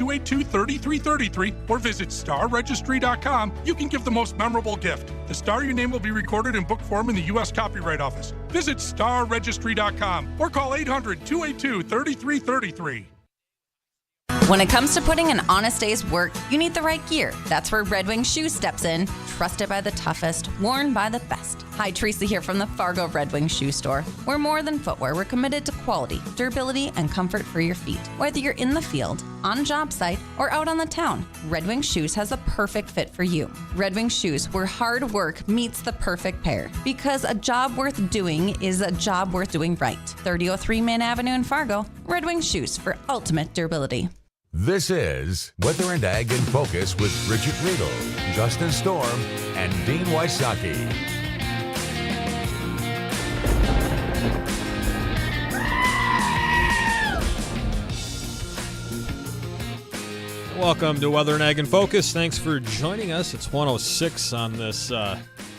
800-282-3333 or visit starregistry.com, you can give the most memorable gift. The star your name will be recorded in book form in the U.S. Copyright Office. Visit starregistry.com or call 800-282-3333. When it comes to putting an honest day's work, you need the right gear. That's where Red Wing Shoes steps in. Trusted by the toughest, worn by the best. Hi, Teresa here from the Fargo Red Wing Shoe Store. We're more than footwear. We're committed to quality, durability, and comfort for your feet. Whether you're in the field, on a job site, or out on the town, Red Wing Shoes has a perfect fit for you. Red Wing Shoes, where hard work meets the perfect pair. Because a job worth doing is a job worth doing right. 3003 Main Avenue in Fargo. Red Wing Shoes for ultimate durability. This is Weather and Ag in Focus with Bridgette Readel, Justin Storm, and Dean Wysocki. Welcome to Weather and Ag in Focus. Thanks for joining us. It's 1:06 on this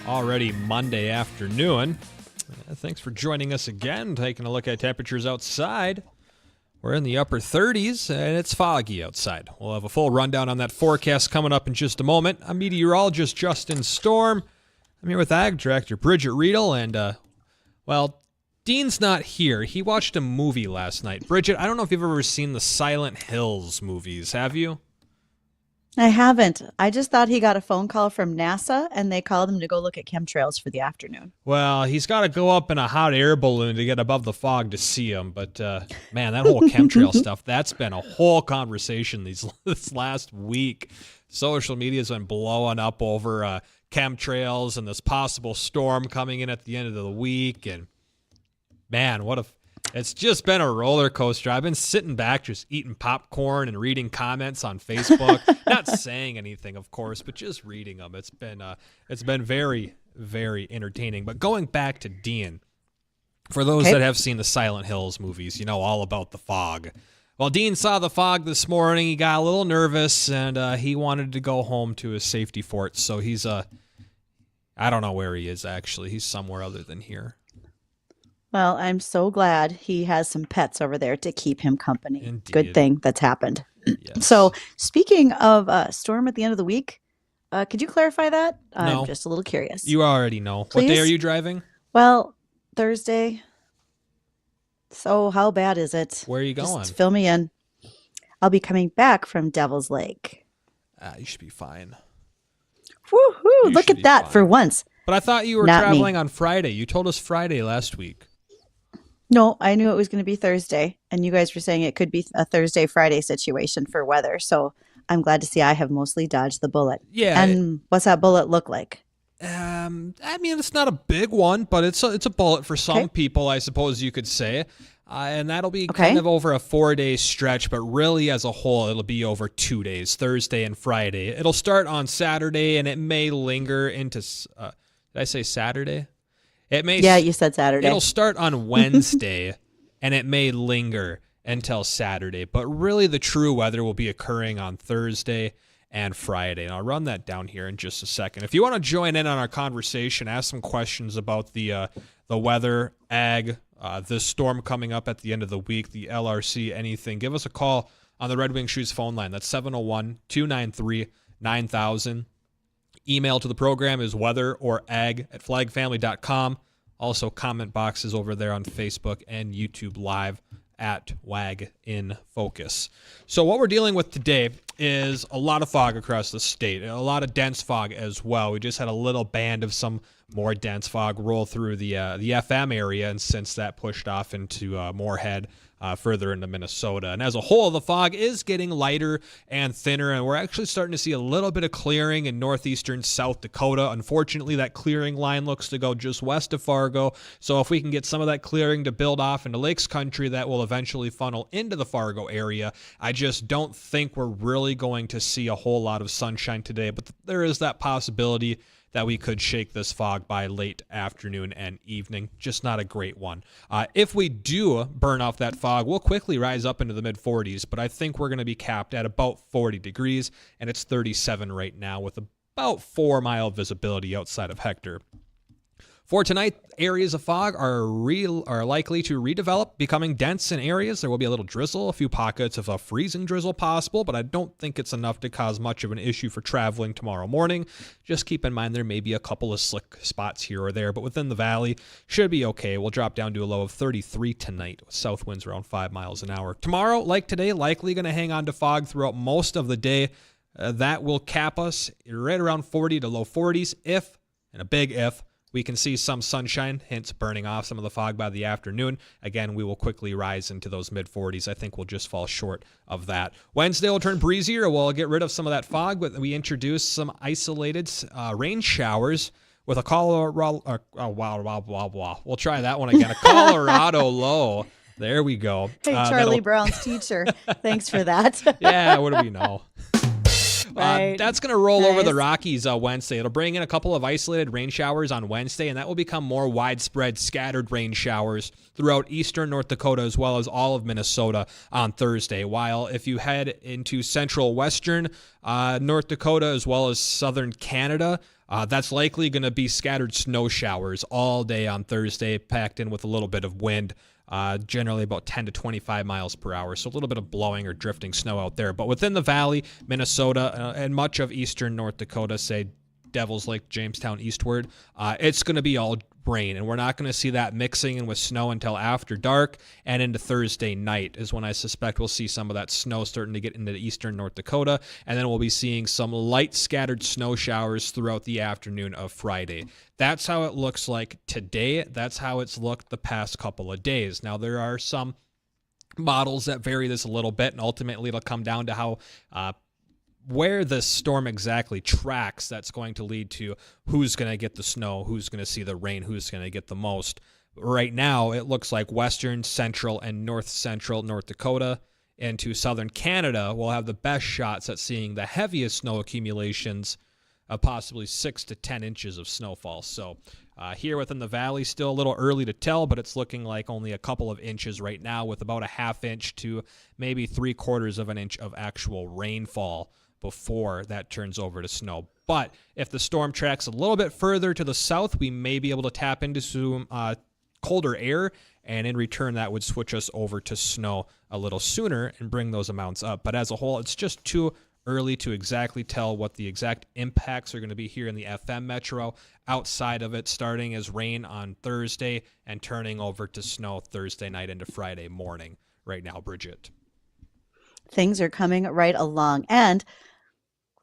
already Monday afternoon. Thanks for joining us again, taking a look at temperatures outside. We're in the upper 30s, and it's foggy outside. We'll have a full rundown on that forecast coming up in just a moment. I'm meteorologist Justin Storm. I'm here with Ag Director Bridgette Readel, and, Dean's not here. He watched a movie last night. Bridgette, I don't know if you've ever seen the Silent Hills movies. Have you? I haven't. I just thought he got a phone call from NASA and they called him to go look at chemtrails for the afternoon. Well, he's got to go up in a hot air balloon to get above the fog to see him. But, man, that whole chemtrail stuff, that's been a whole conversation this last week. Social media's been blowing up over chemtrails and this possible storm coming in at the end of the week. And, man, it's just been a roller coaster. I've been sitting back just eating popcorn and reading comments on Facebook. Not saying anything, of course, but just reading them. It's been very, very entertaining. But going back to Dean, for those that have seen the Silent Hills movies, you know all about the fog. Well, Dean saw the fog this morning. He got a little nervous, and he wanted to go home to his safety fort. So he's I don't know where he is, actually. He's somewhere other than here. Well, I'm so glad he has some pets over there to keep him company. Indeed. Good thing that's happened. Yes. So speaking of storm at the end of the week, could you clarify that? No. I'm just a little curious. You already know. Please? What day are you driving? Well, Thursday. So how bad is it? Where are you going? Just fill me in. I'll be coming back from Devil's Lake. You should be fine. Woohoo! Look at that for once. But I thought you were Not traveling me. on Friday. You told us Friday last week. No, I knew it was going to be Thursday, and you guys were saying it could be a Thursday-Friday situation for weather. So I'm glad to see I have mostly dodged the bullet. Yeah. And what's that bullet look like? I mean, it's not a big one, but it's a bullet for some people, I suppose you could say. And that'll be kind of over a 4-day stretch, but really as a whole, it'll be over 2 days, Thursday and Friday. It'll start on Saturday, and it may linger into, did I say Saturday? It may. Yeah, you said Saturday. It'll start on Wednesday, and it may linger until Saturday. But really, the true weather will be occurring on Thursday and Friday. And I'll run that down here in just a second. If you want to join in on our conversation, ask some questions about the weather, ag, this storm coming up at the end of the week, the LRC, anything, give us a call on the Red Wing Shoes phone line. That's 701-293-9000. Email to the program is weather.or.ag@flagfamily.com. Also, comment boxes over there on Facebook and YouTube Live at WAG in Focus. So what we're dealing with today is a lot of fog across the state, a lot of dense fog as well. We just had a little band of some more dense fog roll through the FM area, and since that pushed off into Moorhead, further into Minnesota. And as a whole, the fog is getting lighter and thinner, and we're actually starting to see a little bit of clearing in northeastern South Dakota. Unfortunately, that clearing line looks to go just west of Fargo, so if we can get some of that clearing to build off into Lakes Country, that will eventually funnel into the Fargo area. I just don't think we're really going to see a whole lot of sunshine today, but there is that possibility that we could shake this fog by late afternoon and evening. Just not a great one. If we do burn off that fog, we'll quickly rise up into the mid-40s, but I think we're going to be capped at about 40 degrees, and it's 37 right now with about 4-mile visibility outside of Hector. For tonight, areas of fog are likely to redevelop, becoming dense in areas. There will be a little drizzle, a few pockets of a freezing drizzle possible, but I don't think it's enough to cause much of an issue for traveling tomorrow morning. Just keep in mind there may be a couple of slick spots here or there, but within the valley, should be okay. We'll drop down to a low of 33 tonight, with south winds around 5 miles an hour. Tomorrow, like today, likely going to hang on to fog throughout most of the day. That will cap us right around 40 to low 40s if, and a big if, we can see some sunshine, hence burning off some of the fog by the afternoon. Again, we will quickly rise into those mid-40s. I think we'll just fall short of that. Wednesday will turn breezier. We'll get rid of some of that fog, but we introduce some isolated rain showers with a Colorado. We'll try that one again. A Colorado low. There we go. Hey, Charlie Brown's teacher. Thanks for that. Yeah, what do we know? Right. That's going to roll over the Rockies Wednesday. It'll bring in a couple of isolated rain showers on Wednesday, and that will become more widespread scattered rain showers throughout eastern North Dakota as well as all of Minnesota on Thursday. While if you head into central western North Dakota as well as southern Canada, that's likely going to be scattered snow showers all day on Thursday, packed in with a little bit of wind. Generally about 10 to 25 miles per hour. So a little bit of blowing or drifting snow out there. But within the valley, Minnesota, and much of eastern North Dakota, say Devils Lake, Jamestown eastward, it's going to be all rain. And we're not going to see that mixing in with snow until after dark and into Thursday night is when I suspect we'll see some of that snow starting to get into eastern North Dakota. And then we'll be seeing some light scattered snow showers throughout the afternoon of Friday. That's how it looks like today. That's how it's looked the past couple of days. Now, there are some models that vary this a little bit, and ultimately it'll come down to how where the storm exactly tracks. That's going to lead to who's going to get the snow, who's going to see the rain, who's going to get the most. Right now, it looks like western, central, and north central North Dakota into southern Canada will have the best shots at seeing the heaviest snow accumulations of possibly 6 to 10 inches of snowfall. So here within the valley, still a little early to tell, but it's looking like only a couple of inches right now with about a half inch to maybe 3/4 of an inch of actual rainfall before that turns over to snow. But if the storm tracks a little bit further to the south, we may be able to tap into some colder air, and in return that would switch us over to snow a little sooner and bring those amounts up. But as a whole, it's just too early to exactly tell what the exact impacts are going to be here in the FM metro outside of it starting as rain on Thursday and turning over to snow Thursday night into Friday morning right now, Bridgette. Things are coming right along. And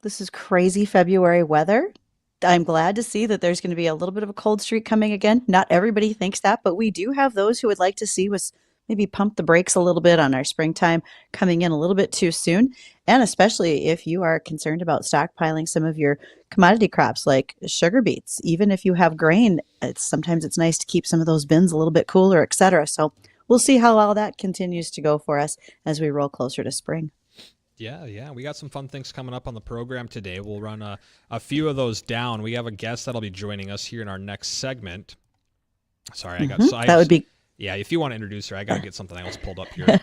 this is crazy February weather. I'm glad to see that there's going to be a little bit of a cold streak coming again. Not everybody thinks that, but we do have those who would like to see us maybe pump the brakes a little bit on our springtime coming in a little bit too soon. And especially if you are concerned about stockpiling some of your commodity crops like sugar beets. Even if you have grain, sometimes it's nice to keep some of those bins a little bit cooler, etc. So we'll see how all that continues to go for us as we roll closer to spring. Yeah. We got some fun things coming up on the program today. We'll run a few of those down. We have a guest that'll be joining us here in our next segment. Sorry, that would be... Yeah, if you want to introduce her, I got to get something else pulled up here.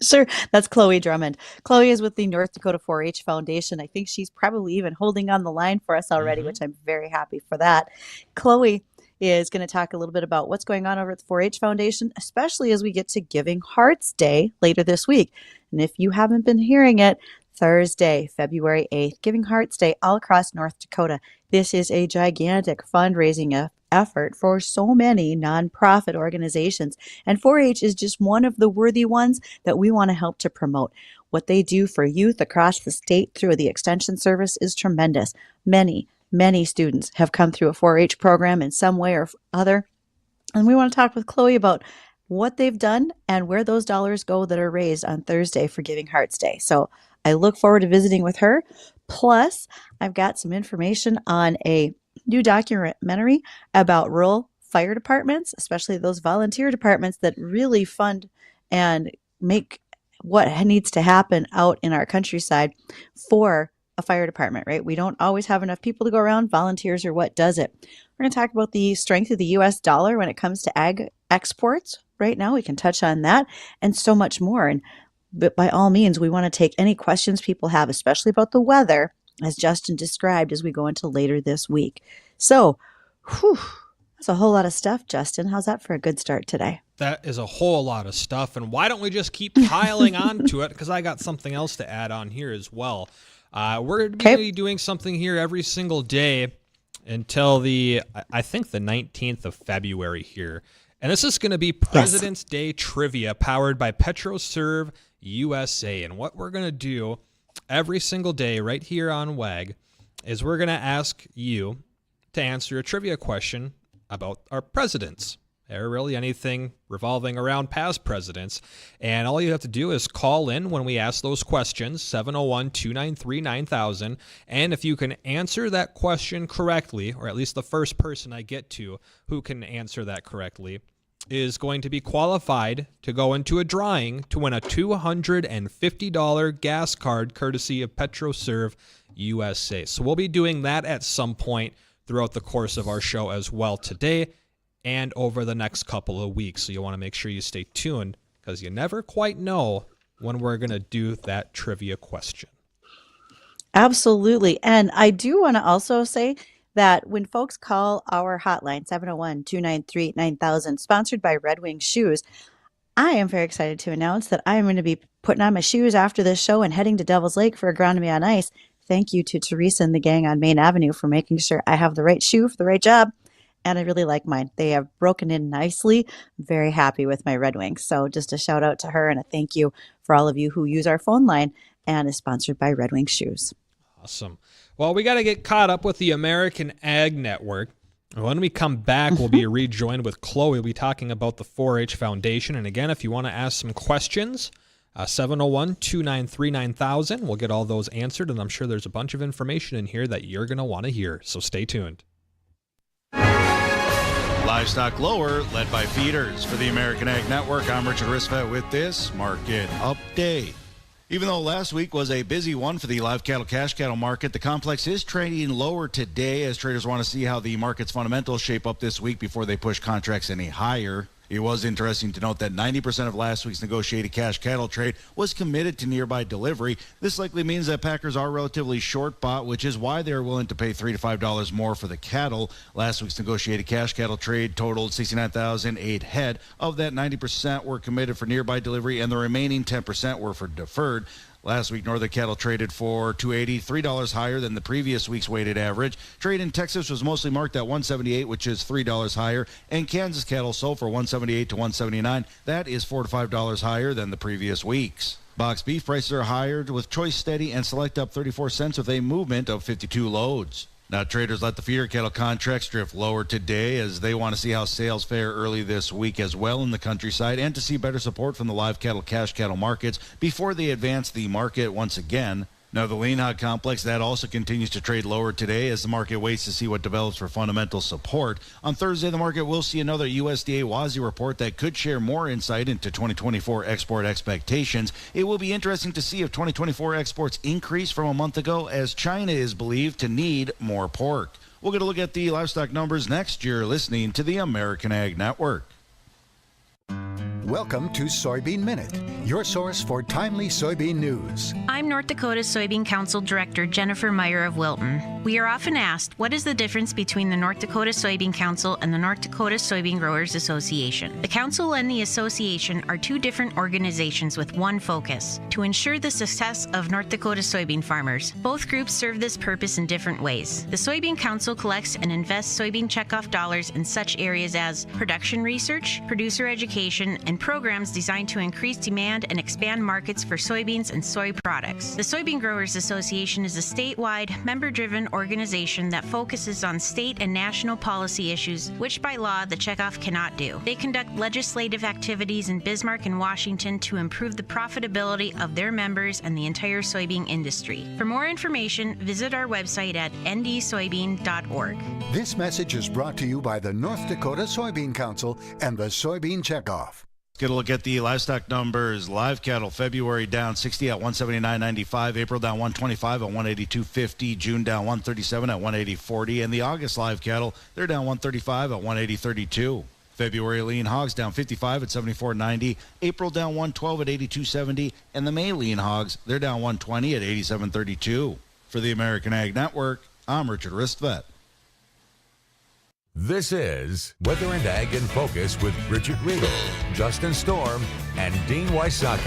Sure. That's Chole Drummond. Chole is with the North Dakota 4-H Foundation. I think she's probably even holding on the line for us already, which I'm very happy for that. Chole is going to talk a little bit about what's going on over at the 4-H Foundation, especially as we get to Giving Hearts Day later this week. And if you haven't been hearing it, Thursday, February 8th, Giving Hearts Day all across North Dakota. This is a gigantic fundraising effort for so many nonprofit organizations. And 4-H is just one of the worthy ones that we want to help to promote. What they do for youth across the state through the Extension Service is tremendous. Many students have come through a 4-H program in some way or other. And we want to talk with Chole about what they've done and where those dollars go that are raised on Thursday for Giving Hearts Day. So I look forward to visiting with her. Plus, I've got some information on a new documentary about rural fire departments, especially those volunteer departments that really fund and make what needs to happen out in our countryside for a fire department, right? We don't always have enough people to go around. Volunteers are what does it. We're going to talk about the strength of the U.S. dollar when it comes to ag exports. Right now, we can touch on that and so much more. But by all means, we want to take any questions people have, especially about the weather, as Justin described, as we go into later this week. So, That's a whole lot of stuff, Justin. How's that for a good start today? That is a whole lot of stuff. And why don't we just keep piling onto it? Because I got something else to add on here as well. We're going to be doing something here every single day until I think the 19th of February here. And this is going to be President's Day Trivia powered by PetroServe USA. And what we're going to do every single day right here on WAG is we're going to ask you to answer a trivia question about our presidents, or really anything revolving around past presidents. And all you have to do is call in when we ask those questions, 701-293-9000. And if you can answer that question correctly, or at least the first person I get to who can answer that correctly, is going to be qualified to go into a drawing to win a $250 gas card courtesy of PetroServe USA. So we'll be doing that at some point throughout the course of our show as well today and over the next couple of weeks. So you want to make sure you stay tuned because you never quite know when we're going to do that trivia question. Absolutely. And I do want to also say that when folks call our hotline, 701-293-9000, sponsored by Red Wing Shoes, I am very excited to announce that I am going to be putting on my shoes after this show and heading to Devil's Lake for Agronomy on Ice. Thank you to Teresa and the gang on Main Avenue for making sure I have the right shoe for the right job. And I really like mine. They have broken in nicely. I'm very happy with my Red Wings. So just a shout out to her and a thank you for all of you who use our phone line and is sponsored by Red Wing Shoes. Awesome. Well, we got to get caught up with the American Ag Network. When we come back, we'll be rejoined with Chloe. We'll be talking about the 4-H Foundation. And again, if you want to ask some questions, 701-293-9000. We'll get all those answered, and I'm sure there's a bunch of information in here that you're going to want to hear. So stay tuned. Livestock lower, led by feeders. For the American Ag Network, I'm Richard Risvet with this market update. Even though last week was a busy one for the live cattle cash cattle market, the complex is trading lower today as traders want to see how the market's fundamentals shape up this week before they push contracts any higher. It was interesting to note that 90% of last week's negotiated cash cattle trade was committed to nearby delivery. This likely means that packers are relatively short bought, which is why they're willing to pay $3 to $5 more for the cattle. Last week's negotiated cash cattle trade totaled 69,008 head. Of that, 90% were committed for nearby delivery, and the remaining 10% were for deferred. Last week, Northern cattle traded for $280, $3 higher than the previous week's weighted average. Trade in Texas was mostly marked at $178, which is $3 higher, and Kansas cattle sold for $178 to $179. That is $4 to $5 higher than the previous weeks. Box beef prices are higher, with choice steady and select up 34 cents with a movement of 52 loads. Now, traders let the feeder cattle contracts drift lower today as they want to see how sales fare early this week as well in the countryside and to see better support from the live cattle cash cattle markets before they advance the market once again. Now, the lean hog complex, that also continues to trade lower today as the market waits to see what develops for fundamental support. On Thursday, the market will see another USDA WASI report that could share more insight into 2024 export expectations. It will be interesting to see if 2024 exports increase from a month ago as China is believed to need more pork. We'll get a look at the livestock numbers next. You're listening to the American Ag Network. Welcome to Soybean Minute, your source for timely soybean news. I'm North Dakota Soybean Council Director Jennifer Meyer of Wilton. We are often asked, what is the difference between the North Dakota Soybean Council and the North Dakota Soybean Growers Association? The Council and the Association are two different organizations with one focus, to ensure the success of North Dakota soybean farmers. Both groups serve this purpose in different ways. The Soybean Council collects and invests soybean checkoff dollars in such areas as production research, producer education, and programs designed to increase demand and expand markets for soybeans and soy products. The Soybean Growers Association is a statewide, member-driven organization that focuses on state and national policy issues, which by law the checkoff cannot do. They conduct legislative activities in Bismarck and Washington to improve the profitability of their members and the entire soybean industry. For more information, visit our website at ndsoybean.org. This message is brought to you by the North Dakota Soybean Council and the Soybean Checkoff. Get a look at the livestock numbers. Live cattle, February down 60 at 179.95. April down 125 at 182.50. June down 137 at 180.40. And the August live cattle, they're down 135 at 180.32. February lean hogs down 55 at 74.90. April down 112 at 82.70. And the May lean hogs, they're down 120 at 87.32. For the American Ag Network, I'm Richard Ristvet. This is Weather and Ag in Focus with Bridgette Readel, Justin Storm, and Dean Wysocki.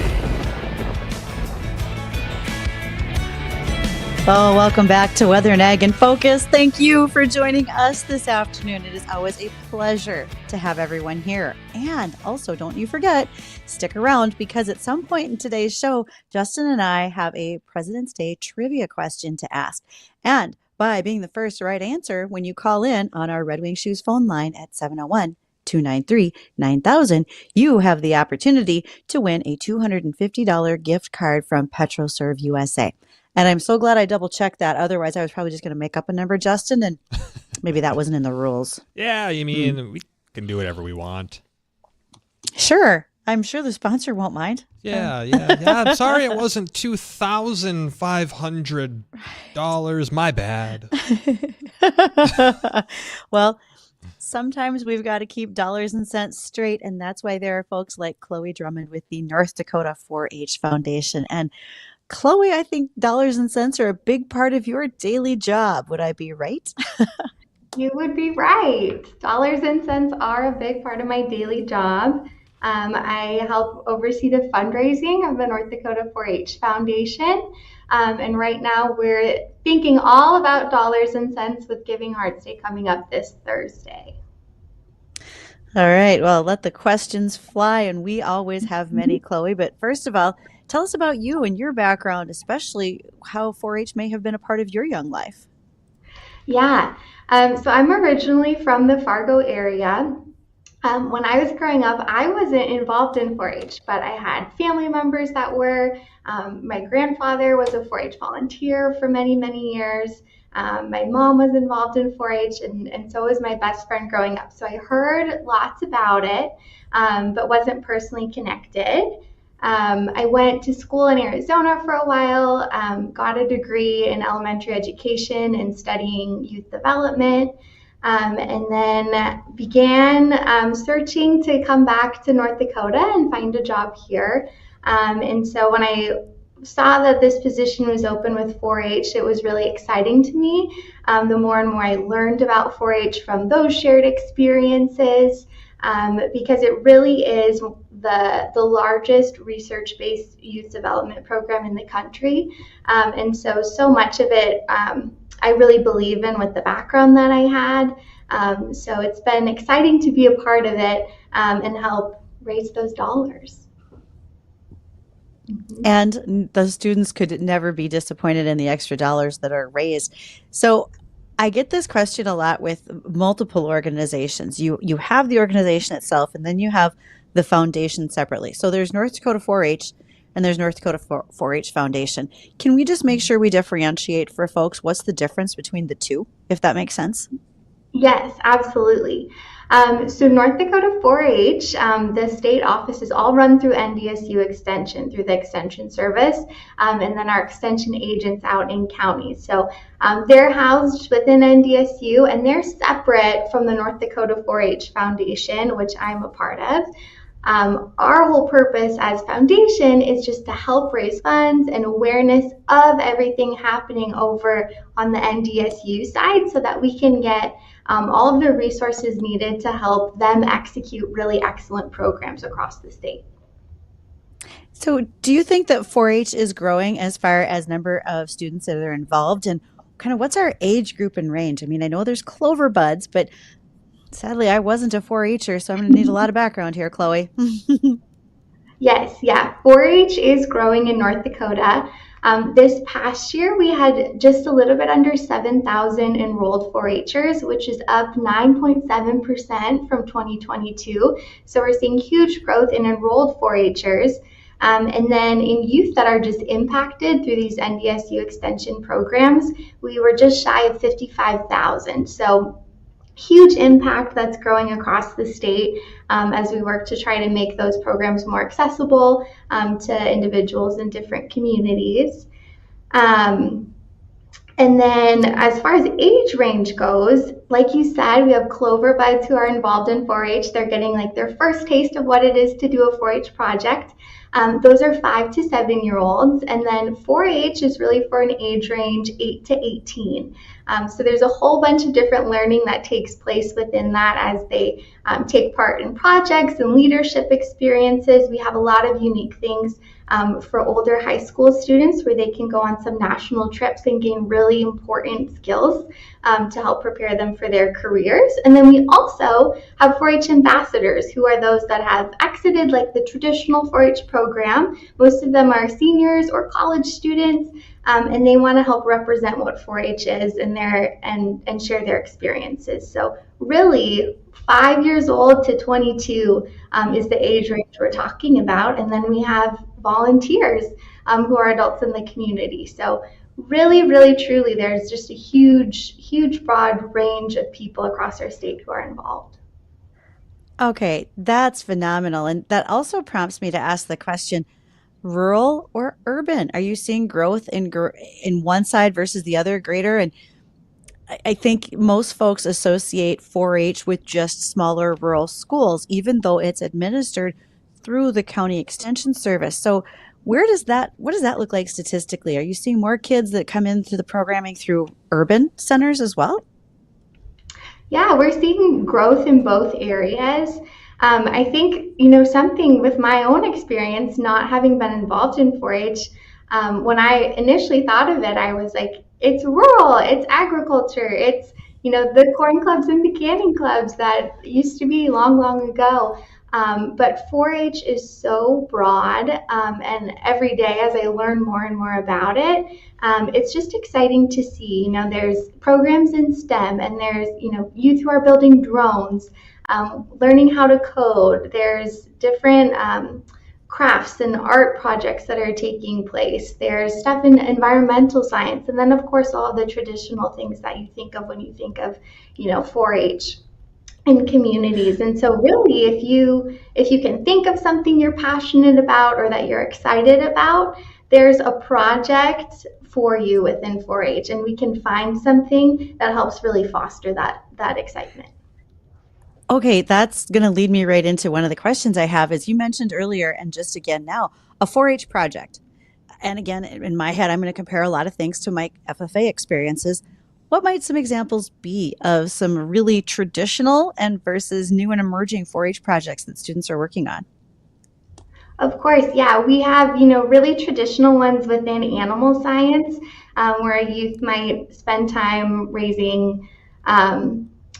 Oh, welcome back to Weather and Ag in Focus. Thank you for joining us this afternoon. It is always a pleasure to have everyone here. And also, don't you forget, stick around because at some point in today's show, Justin and I have a President's Day trivia question to ask. And by being the first right answer when you call in on our Red Wing Shoes phone line at 701-293-9000, you have the opportunity to win a $250 gift card from PetroServe USA. And I'm so glad I double checked that. Otherwise, I was probably just going to make up a number, Justin, and maybe that wasn't in the rules. Yeah, you mean we can do whatever we want. Sure. I'm sure the sponsor won't mind. Yeah. I'm sorry it wasn't $2,500. My bad. Well, sometimes we've got to keep dollars and cents straight, and that's why there are folks like Chole Drummond with the North Dakota 4-H Foundation. And Chole, I think dollars and cents are a big part of your daily job. Would I be right? You would be right. Dollars and cents are a big part of my daily job. I help oversee the fundraising of the North Dakota 4-H Foundation. And right now we're thinking all about dollars and cents with Giving Hearts Day coming up this Thursday. All right. Well, let the questions fly, and we always have many, Chole. But first of all, tell us about you and your background, especially how 4-H may have been a part of your young life. Yeah. So I'm originally from the Fargo area. When I was growing up, I wasn't involved in 4-H, but I had family members that were. My grandfather was a 4-H volunteer for many, many years. My mom was involved in 4-H, and so was my best friend growing up. So I heard lots about it, but wasn't personally connected. I went to school in Arizona for a while, got a degree in elementary education and studying youth development. And then began searching to come back to North Dakota and find a job here. And so when I saw that this position was open with 4-H, it was really exciting to me. The more and more I learned about 4-H from those shared experiences, because it really is the largest research-based youth development program in the country. And so much of it I really believe in with the background that I had. So it's been exciting to be a part of it and help raise those dollars. Mm-hmm. And the students could never be disappointed in the extra dollars that are raised. So I get this question a lot with multiple organizations. You have the organization itself, and then you have the foundation separately. So there's North Dakota 4-H, and there's North Dakota 4-H Foundation. Can we just make sure we differentiate for folks what's the difference between the two, if that makes sense? Yes, absolutely. So North Dakota 4-H, the state office is all run through NDSU Extension, through the Extension Service, and then our Extension agents out in counties. So they're housed within NDSU, and they're separate from the North Dakota 4-H Foundation, which I'm a part of. Our whole purpose as foundation is just to help raise funds and awareness of everything happening over on the NDSU side so that we can get all of the resources needed to help them execute really excellent programs across the state. So do you think that 4-H is growing as far as number of students that are involved, and kind of what's our age group and range? I mean, I know there's Clover Buds, but sadly, I wasn't a 4-H'er, so I'm going to need a lot of background here, Chole. Yes, 4-H is growing in North Dakota. This past year, we had just a little bit under 7,000 enrolled 4-H'ers, which is up 9.7% from 2022. So we're seeing huge growth in enrolled 4-H'ers. And then in youth that are just impacted through these NDSU extension programs, we were just shy of 55,000. So huge impact that's growing across the state as we work to try to make those programs more accessible to individuals in different communities. And then as far as age range goes, like you said, we have clover buds who are involved in 4-H. They're getting like their first taste of what it is to do a 4-H project. Those are 5 to 7-year-olds, and then 4-H is really for an age range 8 to 18. So there's a whole bunch of different learning that takes place within that as they take part in projects and leadership experiences. We have a lot of unique things for older high school students where they can go on some national trips and gain really important skills to help prepare them for their careers. And then we also have 4-H ambassadors, who are those that have exited like the traditional 4-H program. Most of them are seniors or college students, and they want to help represent what 4-H is and share their experiences. So really, 5 years old to 22 is the age range we're talking about. And then we have volunteers who are adults in the community. So really, really, truly, there's just a huge, broad range of people across our state who are involved. Okay, that's phenomenal. And that also prompts me to ask the question, rural or urban? Are you seeing growth in one side versus the other greater? And I think most folks associate 4-H with just smaller rural schools, even though it's administered through the county extension service. So what does that look like statistically? Are you seeing more kids that come into the programming through urban centers as well? Yeah, we're seeing growth in both areas. I think, something with my own experience, not having been involved in 4-H, when I initially thought of it, I was like, it's rural, it's agriculture, it's, the corn clubs and the canning clubs that used to be long, long ago. But 4-H is so broad, and every day as I learn more and more about it, it's just exciting to see. There's programs in STEM, and there's, youth who are building drones, learning how to code. There's different crafts and art projects that are taking place. There's stuff in environmental science, and then of course all the traditional things that you think of when you think of 4-H in communities. And so really, if you can think of something you're passionate about or that you're excited about, there's a project for you within 4-H, and we can find something that helps really foster that excitement. Okay, that's going to lead me right into one of the questions I have. As you mentioned earlier, and just again now, a 4-H project. And again, in my head, I'm going to compare a lot of things to my FFA experiences. What might some examples be of some really traditional and versus new and emerging 4-H projects that students are working on? Of course, yeah. We have, really traditional ones within animal science, where a youth might spend time raising,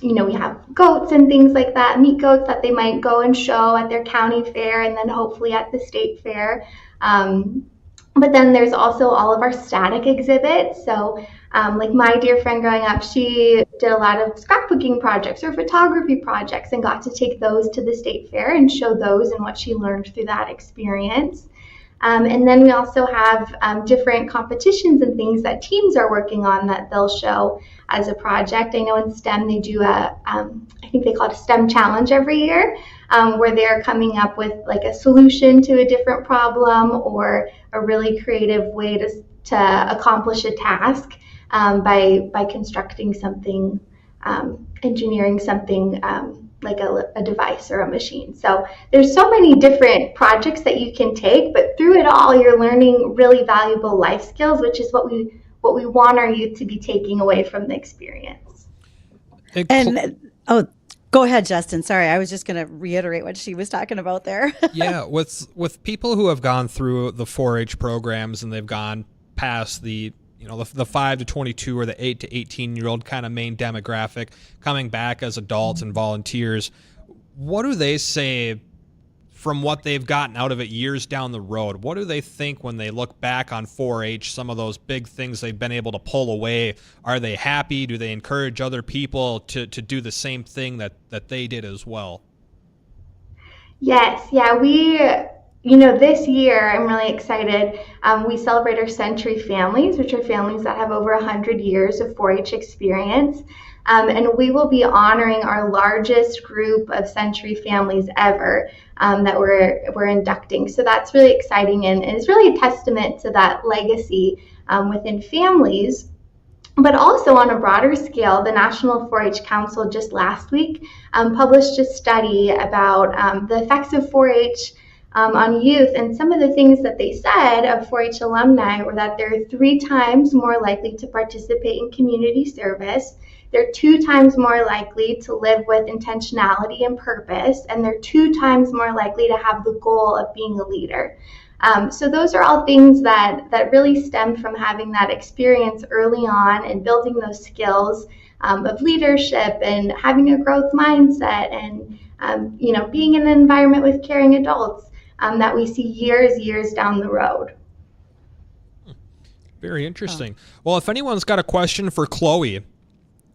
we have goats and things like that, meat goats that they might go and show at their county fair and then hopefully at the state fair. But then there's also all of our static exhibits. So like my dear friend growing up, she did a lot of scrapbooking projects or photography projects and got to take those to the state fair and show those and what she learned through that experience. And then we also have different competitions and things that teams are working on that they'll show as a project. I know in STEM they do I think they call it a STEM challenge every year, where they're coming up with like a solution to a different problem or a really creative way to accomplish a task by constructing something, engineering something like a device or a machine. So there's so many different projects that you can take, but through it all, you're learning really valuable life skills, which is what we want our youth to be taking away from the experience. Go ahead, Justin. Sorry, I was just going to reiterate what she was talking about there. Yeah, with people who have gone through the 4-H programs and they've gone past the 5 to 22 or the 8 to 18-year-old kind of main demographic, coming back as adults and volunteers, what do they say from what they've gotten out of it years down the road? What do they think when they look back on 4-H, some of those big things they've been able to pull away? Are they happy? Do they encourage other people to do the same thing that they did as well? Yes, yeah, this year, I'm really excited. We celebrate our Century families, which are families that have over 100 years of 4-H experience. And we will be honoring our largest group of Century families ever that we're inducting. So that's really exciting, and it's really a testament to that legacy within families. But also on a broader scale, the National 4-H Council just last week published a study about the effects of 4-H on youth. And some of the things that they said of 4-H alumni were that they're 3 times more likely to participate in community service. They're 2 times more likely to live with intentionality and purpose. And they're 2 times more likely to have the goal of being a leader. So those are all things that really stem from having that experience early on and building those skills of leadership and having a growth mindset and, being in an environment with caring adults that we see years down the road. Very interesting. Well, if anyone's got a question for Chloe,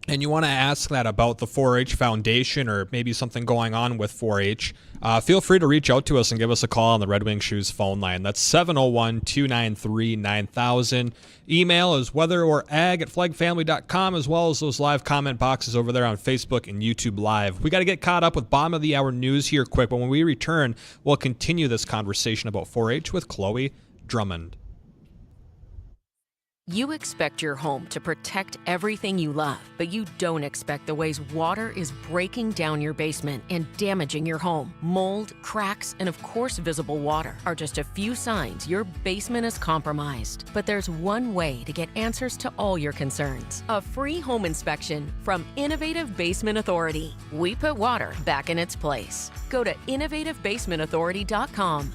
and you want to ask that about the 4-H Foundation or maybe something going on with 4-H, feel free to reach out to us and give us a call on the Red Wing Shoes phone line. That's 701-293-9000. Email is weatherorag@flagfamily.com, as well as those live comment boxes over there on Facebook and YouTube Live. We got to get caught up with bottom of the hour news here quick, but when we return, we'll continue this conversation about 4-H with Chloe Drummond. You expect your home to protect everything you love, but you don't expect the ways water is breaking down your basement and damaging your home. Mold, cracks, and of course visible water are just a few signs your basement is compromised. But there's one way to get answers to all your concerns. A free home inspection from Innovative Basement Authority. We put water back in its place. Go to innovativebasementauthority.com.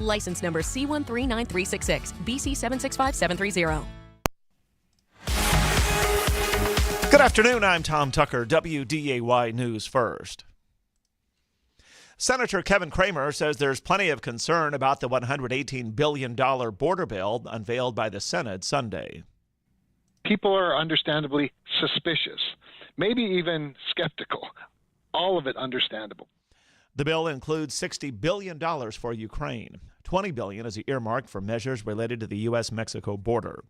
License number C139366, BC 765730. Good afternoon, I'm Tom Tucker, WDAY News First. Senator Kevin Cramer says there's plenty of concern about the $118 billion border bill unveiled by the Senate Sunday. People are understandably suspicious, maybe even skeptical. All of it understandable. The bill includes $60 billion for Ukraine. $20 billion is earmarked for measures related to the U.S.-Mexico border.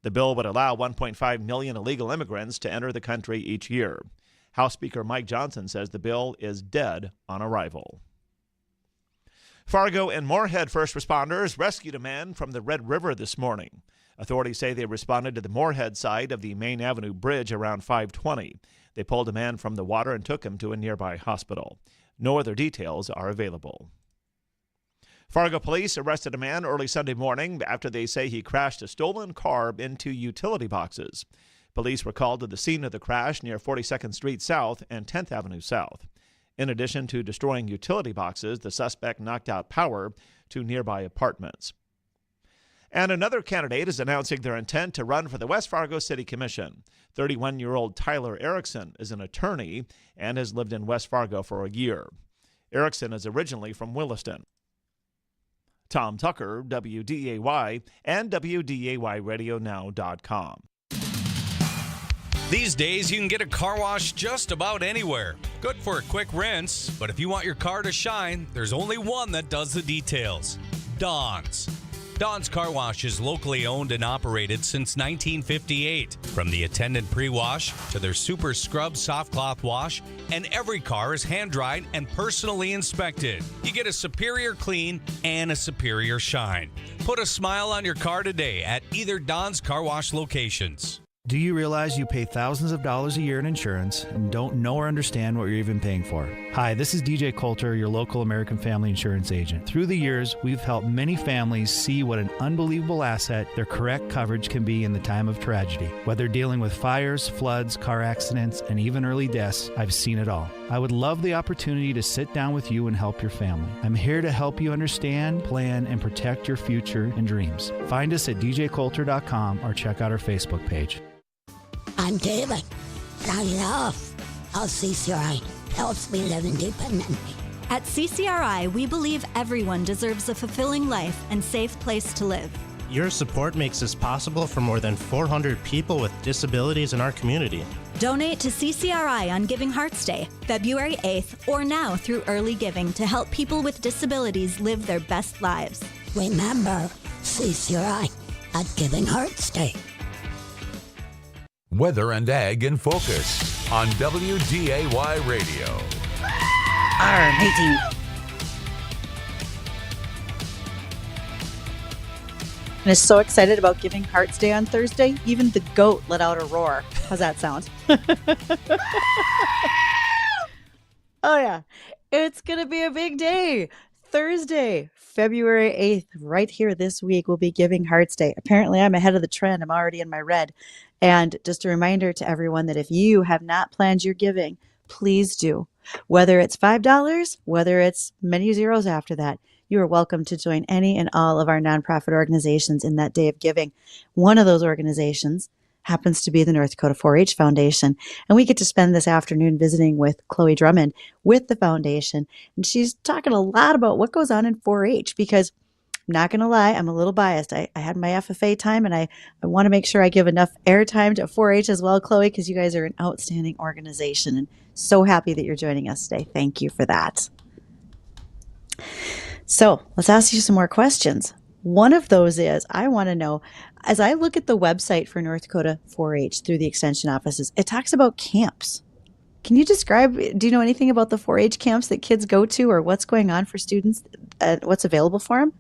The bill would allow 1.5 million illegal immigrants to enter the country each year. House Speaker Mike Johnson says the bill is dead on arrival. Fargo and Moorhead first responders rescued a man from the Red River this morning. Authorities say they responded to the Moorhead side of the Main Avenue Bridge around 5:20. They pulled a man from the water and took him to a nearby hospital. No other details are available. Fargo police arrested a man early Sunday morning after they say he crashed a stolen car into utility boxes. Police were called to the scene of the crash near 42nd Street South and 10th Avenue South. In addition to destroying utility boxes, the suspect knocked out power to nearby apartments. And another candidate is announcing their intent to run for the West Fargo City Commission. 31-year-old Tyler Erickson is an attorney and has lived in West Fargo for a year. Erickson is originally from Williston. Tom Tucker, WDAY, and WDAYRadioNow.com. These days, you can get a car wash just about anywhere. Good for a quick rinse, but if you want your car to shine, there's only one that does the details. Don's. Don's Car Wash is locally owned and operated since 1958. From the attendant pre-wash to their super scrub soft cloth wash, and every car is hand-dried and personally inspected. You get a superior clean and a superior shine. Put a smile on your car today at either Don's Car Wash locations. Do you realize you pay thousands of dollars a year in insurance and don't know or understand what you're even paying for? Hi, this is DJ Coulter, your local American Family Insurance agent. Through the years, we've helped many families see what an unbelievable asset their correct coverage can be in the time of tragedy. Whether dealing with fires, floods, car accidents, and even early deaths, I've seen it all. I would love the opportunity to sit down with you and help your family. I'm here to help you understand, plan, and protect your future and dreams. Find us at djcoulter.com or check out our Facebook page. I'm David, and I love how CCRI helps me live independently. At CCRI, we believe everyone deserves a fulfilling life and safe place to live. Your support makes this possible for more than 400 people with disabilities in our community. Donate to CCRI on Giving Hearts Day, February 8th, or now through early giving to help people with disabilities live their best lives. Remember CCRI at Giving Hearts Day. Weather and Ag in Focus on WDAY Radio. Meeting. and is so excited about Giving Hearts Day on Thursday, even the goat let out a roar. How's that sound? Oh, yeah. It's going to be a big day. Thursday, February 8th, right here this week, will be Giving Hearts Day. Apparently, I'm ahead of the trend. I'm already in my red. And just a reminder to everyone that if you have not planned your giving, please do. Whether it's $5, whether it's many zeros after that, you are welcome to join any and all of our nonprofit organizations in that day of giving. One of those organizations happens to be the North Dakota 4-H Foundation. And we get to spend this afternoon visiting with Chole Drummond with the foundation. And she's talking a lot about what goes on in 4-H because I'm not going to lie, I'm a little biased. I had my FFA time and I want to make sure I give enough airtime to 4-H as well, Chole, because you guys are an outstanding organization and so happy that you're joining us today. Thank you for that. So let's ask you some more questions. One of those is, I want to know, as I look at the website for North Dakota 4-H through the extension offices, it talks about camps. Can you describe, do you know anything about the 4-H camps that kids go to or what's going on for students, what's available for them?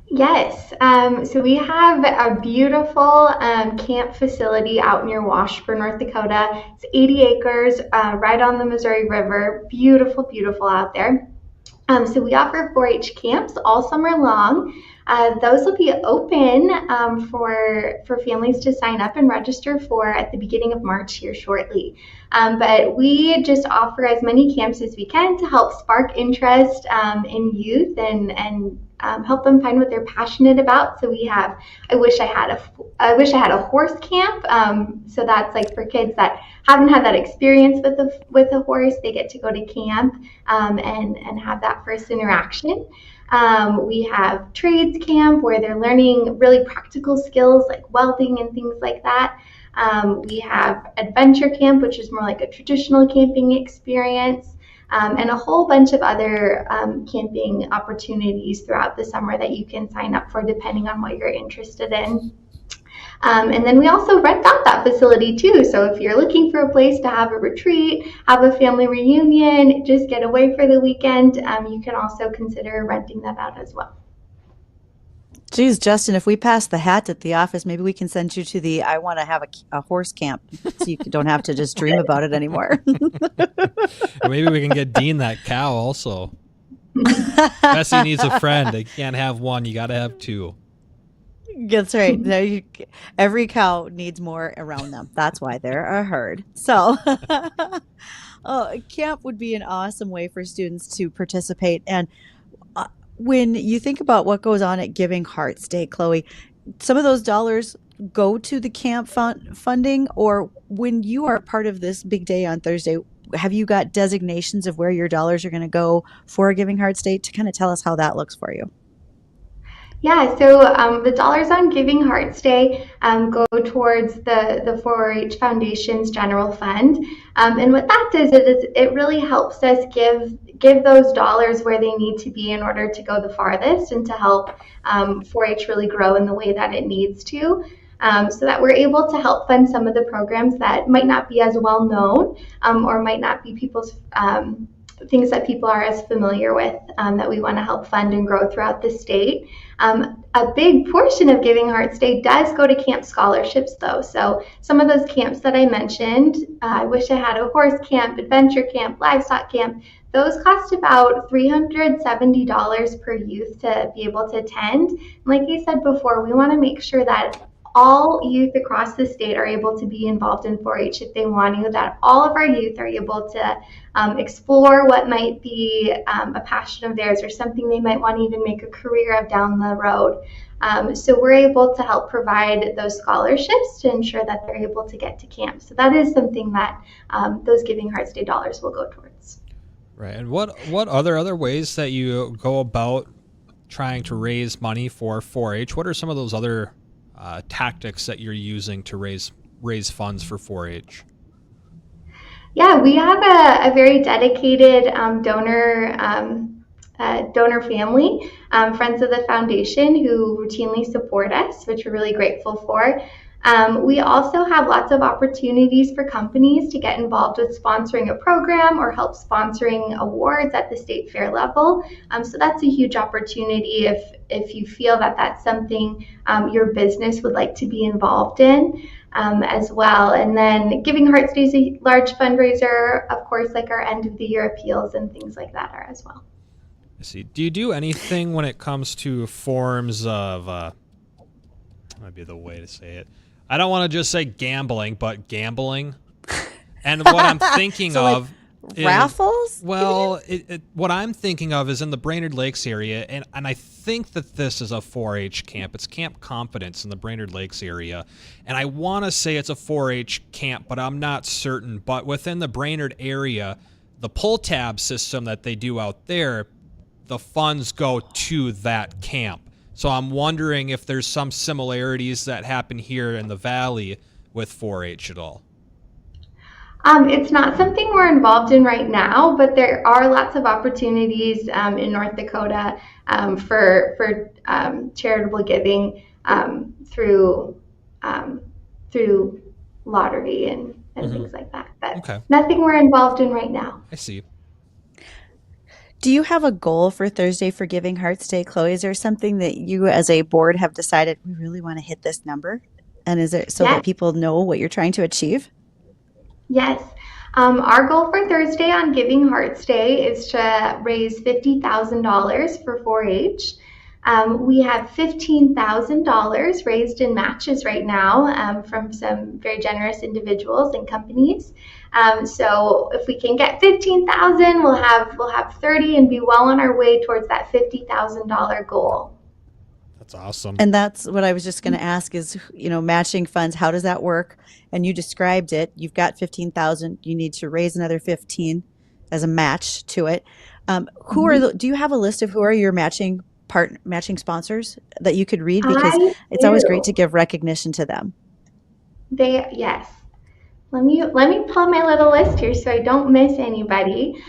Yes, so we have a beautiful camp facility out near Washburn, North Dakota. It's 80 acres right on the Missouri River. Beautiful, beautiful out there. So we offer 4-H camps all summer long. Those will be open for families to sign up and register for at the beginning of March here shortly. But we just offer as many camps as we can to help spark interest in youth and help them find what they're passionate about. So we have, I wish I had a horse camp. So that's like for kids that haven't had that experience with a horse, they get to go to camp and have that first interaction. We have trades camp where they're learning really practical skills like welding and things like that. We have adventure camp, which is more like a traditional camping experience. And a whole bunch of other camping opportunities throughout the summer that you can sign up for depending on what you're interested in. And then we also rent out that facility too. So if you're looking for a place to have a retreat, have a family reunion, just get away for the weekend, you can also consider renting that out as well. Geez, Justin, if we pass the hat at the office, maybe we can send you to the I want to have a horse camp so you don't have to just dream about it anymore. Or maybe we can get Dean that cow also. Bessie needs a friend. You can't have one. You got to have two. That's right. Every cow needs more around them. That's why they're a herd. So camp would be an awesome way for students to participate. And when you think about what goes on at Giving Hearts Day, Chole, some of those dollars go to the camp funding, or when you are part of this big day on Thursday, have you got designations of where your dollars are going to go for Giving Hearts Day to kind of tell us how that looks for you? Yeah, so the dollars on Giving Hearts Day go towards the 4-H Foundation's general fund. And what that does is it really helps us give those dollars where they need to be in order to go the farthest and to help 4-H really grow in the way that it needs to. So that we're able to help fund some of the programs that might not be as well known or might not be people's things that people are as familiar with that we want to help fund and grow throughout the state. A big portion of Giving Hearts Day does go to camp scholarships though. So some of those camps that I mentioned, I wish I had a horse camp, adventure camp, livestock camp, those cost about $370 per youth to be able to attend. And like I said before, we want to make sure that all youth across the state are able to be involved in 4-H if they want to, that all of our youth are able to explore what might be a passion of theirs or something they might want to even make a career of down the road. So we're able to help provide those scholarships to ensure that they're able to get to camp. So that is something that those Giving Hearts Day dollars will go towards. Right. And what other ways that you go about trying to raise money for 4-H? What are some of those other tactics that you're using to raise funds for 4-H? Yeah, we have a very dedicated donor family, friends of the foundation who routinely support us, which we're really grateful for. We also have lots of opportunities for companies to get involved with sponsoring a program or help sponsoring awards at the state fair level. So that's a huge opportunity if you feel that that's something your business would like to be involved in as well. And then Giving Hearts Day is a large fundraiser, of course, like our end of the year appeals and things like that are as well. I see. Do you do anything when it comes to forms of, might be the way to say it, I don't want to just say gambling, but gambling. And what I'm thinking of is, raffles? Well, what I'm thinking of is in the Brainerd Lakes area, and I think that this is a 4-H camp. It's Camp Confidence in the Brainerd Lakes area. And I want to say it's a 4-H camp, but I'm not certain. But within the Brainerd area, the pull tab system that they do out there, the funds go to that camp. So I'm wondering if there's some similarities that happen here in the Valley with 4-H at all. It's not something we're involved in right now, but there are lots of opportunities in North Dakota for charitable giving through lottery and things like that. But nothing we're involved in right now. I see. Do you have a goal for Thursday for Giving Hearts Day, Chloe? Is there something that you as a board have decided we really want to hit this number? And is it so that people know what you're trying to achieve? Yes. Our goal for Thursday on Giving Hearts Day is to raise $50,000 for 4-H. We have $15,000 raised in matches right now from some very generous individuals and companies. So if we can get 15,000, we'll have 30 and be well on our way towards that $50,000 goal. That's awesome. And that's what I was just going to ask is, matching funds, how does that work? And you described it. You've got 15,000. You need to raise another 15 as a match to it. Do you have a list of who are your matching sponsors that you could read? Because it's always great to give recognition to them. Yes. Let me pull my little list here so I don't miss anybody.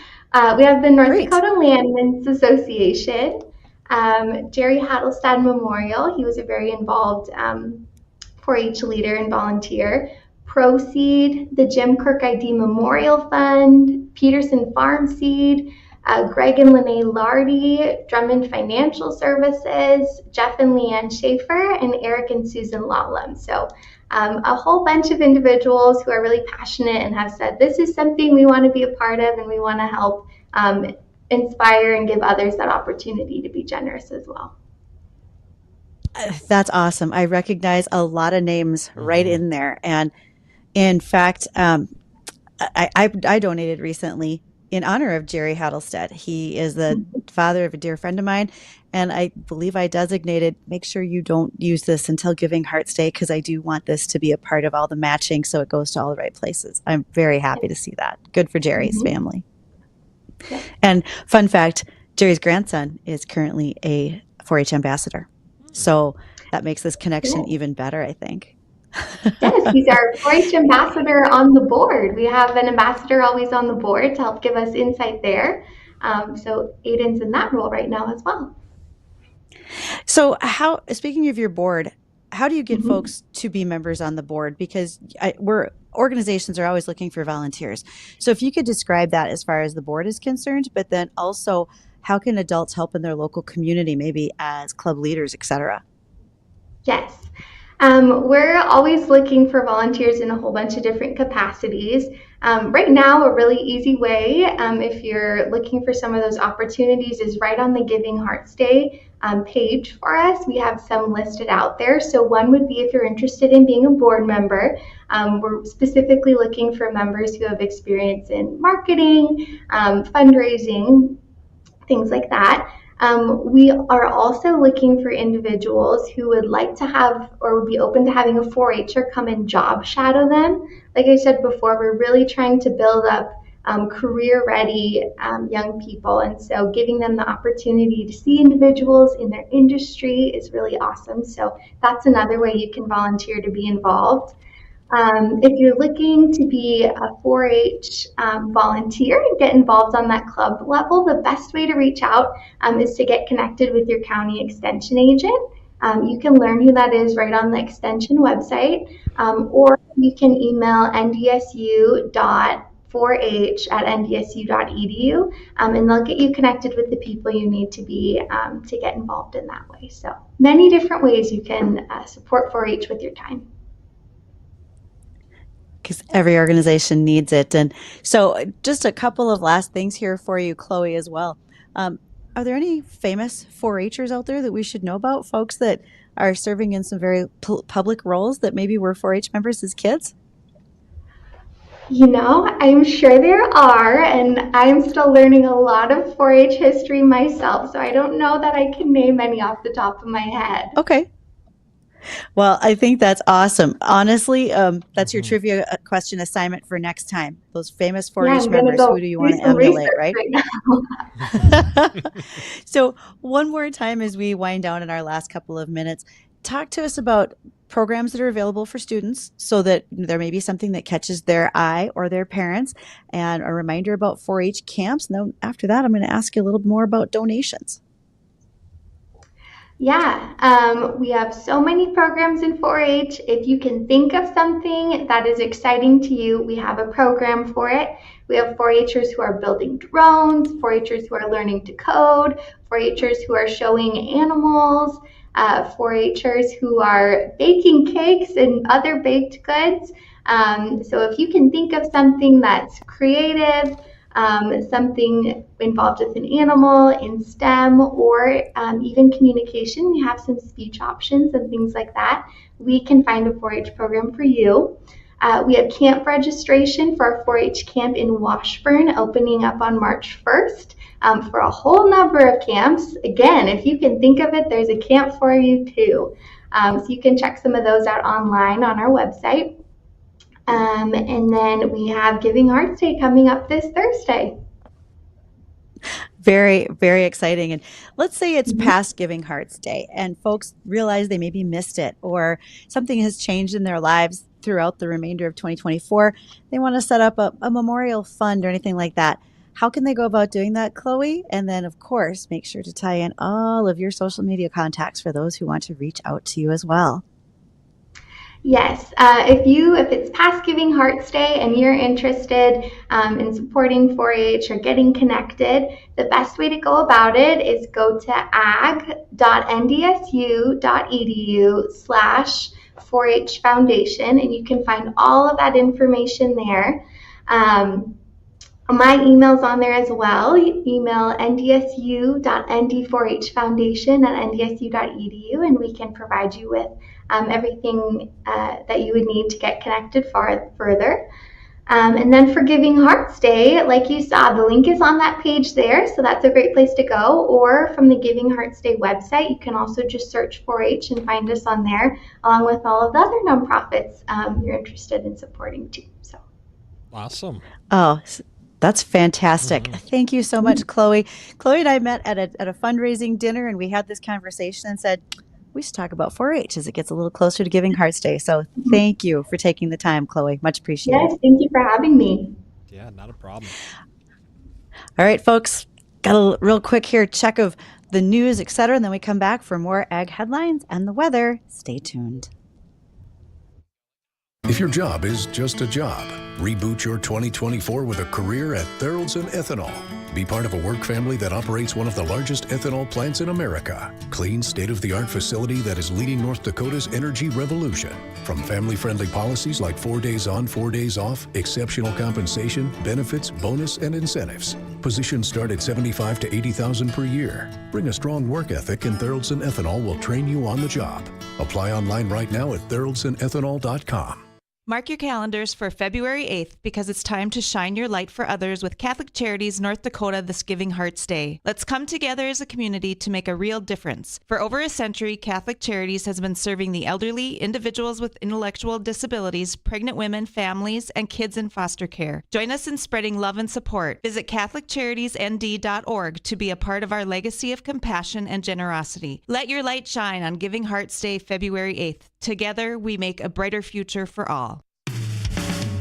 We have the North Dakota Landmen's Association, Jerry Hattelstad Memorial. He was a very involved 4-H leader and volunteer. Proceed, the Jim Kirk ID Memorial Fund, Peterson Farm Seed, Greg and Lene Lardy, Drummond Financial Services, Jeff and Leanne Schaefer, and Eric and Susan Lawlam. So a whole bunch of individuals who are really passionate and have said, this is something we want to be a part of and we want to help inspire and give others that opportunity to be generous as well. That's awesome. I recognize a lot of names right in there. And in fact, I donated recently in honor of Jerry Hattelstad. He is the father of a dear friend of mine. And I believe I designated, make sure you don't use this until Giving Hearts Day, because I do want this to be a part of all the matching so it goes to all the right places. I'm very happy to see that. Good for Jerry's family. And fun fact, Jerry's grandson is currently a 4-H ambassador. So that makes this connection even better, I think. Yes, he's our 4-H ambassador on the board. We have an ambassador always on the board to help give us insight there. So Aiden's in that role right now as well. So speaking of your board, how do you get folks to be members on the board? Because organizations are always looking for volunteers. So if you could describe that as far as the board is concerned, but then also how can adults help in their local community, maybe as club leaders, et cetera? Yes. We're always looking for volunteers in a whole bunch of different capacities. Right now, a really easy way, if you're looking for some of those opportunities, is right on the Giving Hearts Day page for us. We have some listed out there. So one would be if you're interested in being a board member. We're specifically looking for members who have experience in marketing, fundraising, things like that. We are also looking for individuals who would like to have or would be open to having a 4-H'er come and job shadow them. Like I said before, we're really trying to build up career-ready young people, and so giving them the opportunity to see individuals in their industry is really awesome. So that's another way you can volunteer to be involved. If you're looking to be a 4-H volunteer and get involved on that club level, the best way to reach out is to get connected with your county extension agent. You can learn who that is right on the Extension website, or you can email ndsu.4h@ndsu.edu, and they'll get you connected with the people you need to be to get involved in that way. So many different ways you can support 4-H with your time. Because every organization needs it. And so just a couple of last things here for you, Chloe, as well. Are there any famous 4-Hers out there that we should know about, folks that are serving in some very public roles that maybe were 4-H members as kids? You know, I'm sure there are, and I'm still learning a lot of 4-H history myself, so I don't know that I can name any off the top of my head. Okay. Well, I think that's awesome. Honestly, that's your trivia question assignment for next time. Those famous 4-H members, who do you want to emulate, right? So one more time as we wind down in our last couple of minutes, talk to us about programs that are available for students so that there may be something that catches their eye or their parents, and a reminder about 4-H camps. And then after that, I'm going to ask you a little more about donations. Yeah, we have so many programs in 4-H. If you can think of something that is exciting to you, we have a program for it. We have 4-Hers who are building drones, 4-Hers who are learning to code, 4-Hers who are showing animals, 4-Hers who are baking cakes and other baked goods. So if you can think of something that's creative, something involved with an animal in STEM, or even communication, we have some speech options and things like that, we can find a 4-H program for you. We have camp registration for our 4-H camp in Washburn opening up on March 1st for a whole number of camps. Again, if you can think of it, there's a camp for you too. So you can check some of those out online on our website. And then we have Giving Hearts Day coming up this Thursday. Very, very exciting. And let's say it's past Giving Hearts Day and folks realize they maybe missed it, or something has changed in their lives throughout the remainder of 2024. They want to set up a memorial fund or anything like that. How can they go about doing that, Chloe? And then, of course, make sure to tie in all of your social media contacts for those who want to reach out to you as well. Yes, if it's past Giving Hearts Day and you're interested in supporting 4-H or getting connected, the best way to go about it is go to ag.ndsu.edu/4-H Foundation, and you can find all of that information there. My email's on there as well. You email ndsu.nd4hfoundation@ndsu.edu, and we can provide you with everything that you would need to get connected further. And then for Giving Hearts Day, like you saw, the link is on that page there, so that's a great place to go. Or from the Giving Hearts Day website, you can also just search 4-H and find us on there, along with all of the other nonprofits you're interested in supporting too. So awesome. Oh, that's fantastic. Thank you so much, Chloe. Chloe and I met at a fundraising dinner, and we had this conversation and said, we should talk about 4-H as it gets a little closer to Giving Hearts Day. So thank you for taking the time, Chloe. Much appreciated. Yes, thank you for having me. Yeah, not a problem. All right, folks, got a real quick here check of the news, etc., and then we come back for more ag headlines and the weather. Stay tuned. If your job is just a job, reboot your 2024 with a career at Thoroldson Ethanol. Be part of a work family that operates one of the largest ethanol plants in America. Clean, state-of-the-art facility that is leading North Dakota's energy revolution. From family-friendly policies like 4 days on, 4 days off, exceptional compensation, benefits, bonus, and incentives. Positions start at $75,000 to $80,000 per year. Bring a strong work ethic, and Thoroldson Ethanol will train you on the job. Apply online right now at ThoroldSonEthanol.com. Mark your calendars for February 8th because it's time to shine your light for others with Catholic Charities North Dakota This Giving Hearts Day. Let's come together as a community to make a real difference. For over a century, Catholic Charities has been serving the elderly, individuals with intellectual disabilities, pregnant women, families, and kids in foster care. Join us in spreading love and support. Visit CatholicCharitiesND.org to be a part of our legacy of compassion and generosity. Let your light shine on Giving Hearts Day, February 8th. Together, we make a brighter future for all.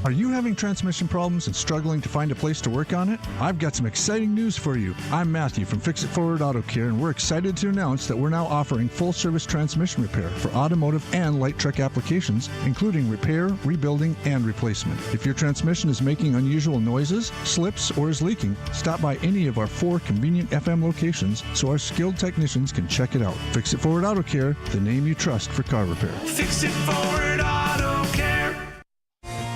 Are you having transmission problems and struggling to find a place to work on it? I've got some exciting news for you. I'm Matthew from Fix It Forward Auto Care, and we're excited to announce that we're now offering full-service transmission repair for automotive and light truck applications, including repair, rebuilding, and replacement. If your transmission is making unusual noises, slips, or is leaking, stop by any of our 4 convenient FM locations so our skilled technicians can check it out. Fix It Forward Auto Care, the name you trust for car repair. Fix It Forward Auto Care.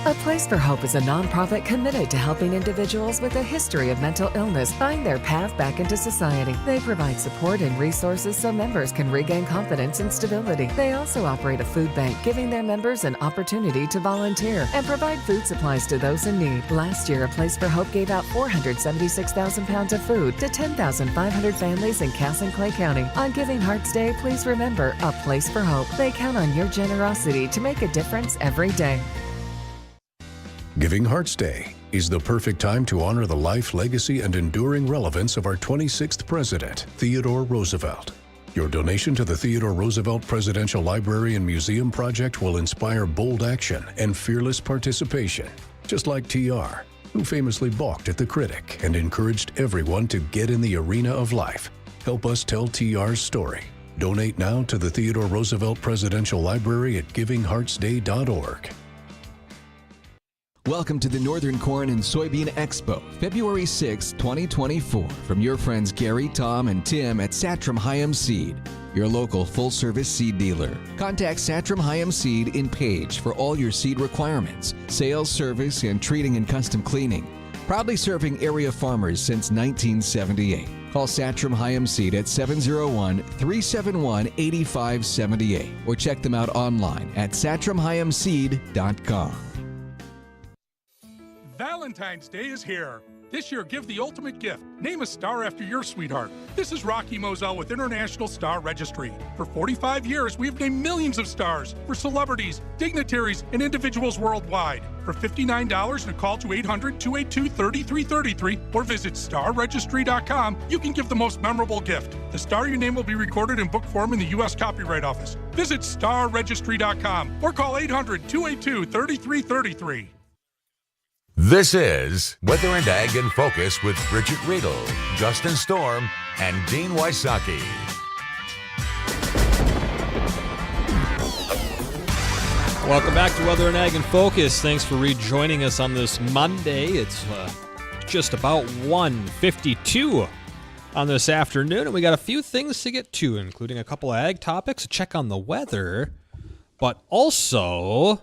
A Place for Hope is a nonprofit committed to helping individuals with a history of mental illness find their path back into society. They provide support and resources so members can regain confidence and stability. They also operate a food bank, giving their members an opportunity to volunteer and provide food supplies to those in need. Last year, A Place for Hope gave out 476,000 pounds of food to 10,500 families in Cass and Clay County. On Giving Hearts Day, please remember A Place for Hope. They count on your generosity to make a difference every day. Giving Hearts Day is the perfect time to honor the life, legacy, and enduring relevance of our 26th president, Theodore Roosevelt. Your donation to the Theodore Roosevelt Presidential Library and Museum Project will inspire bold action and fearless participation, just like TR, who famously balked at the critic and encouraged everyone to get in the arena of life. Help us tell TR's story. Donate now to the Theodore Roosevelt Presidential Library at givingheartsday.org. Welcome to the Northern Corn and Soybean Expo, February 6, 2024, from your friends Gary, Tom, and Tim at Satram Hyam Seed, your local full-service seed dealer. Contact Satram Hyam Seed in Page for all your seed requirements, sales, service, and treating and custom cleaning. Proudly serving area farmers since 1978. Call Satram Hyam Seed at 701-371-8578 or check them out online at satramhyamseed.com. Valentine's Day is here. This year, give the ultimate gift. Name a star after your sweetheart. This is Rocky Moselle with International Star Registry. For 45 years, we have named millions of stars for celebrities, dignitaries, and individuals worldwide. For $59 and a call to 800-282-3333 or visit starregistry.com, you can give the most memorable gift. The star you name will be recorded in book form in the U.S. Copyright Office. Visit starregistry.com or call 800-282-3333. This is Weather and Ag in Focus with Bridgette Readel, Justin Storm, and Dean Wysocki. Welcome back to Weather and Ag in Focus. Thanks for rejoining us on this Monday. It's just about 1:52 on this afternoon, and we got a few things to get to, including a couple of ag topics, a check on the weather, but also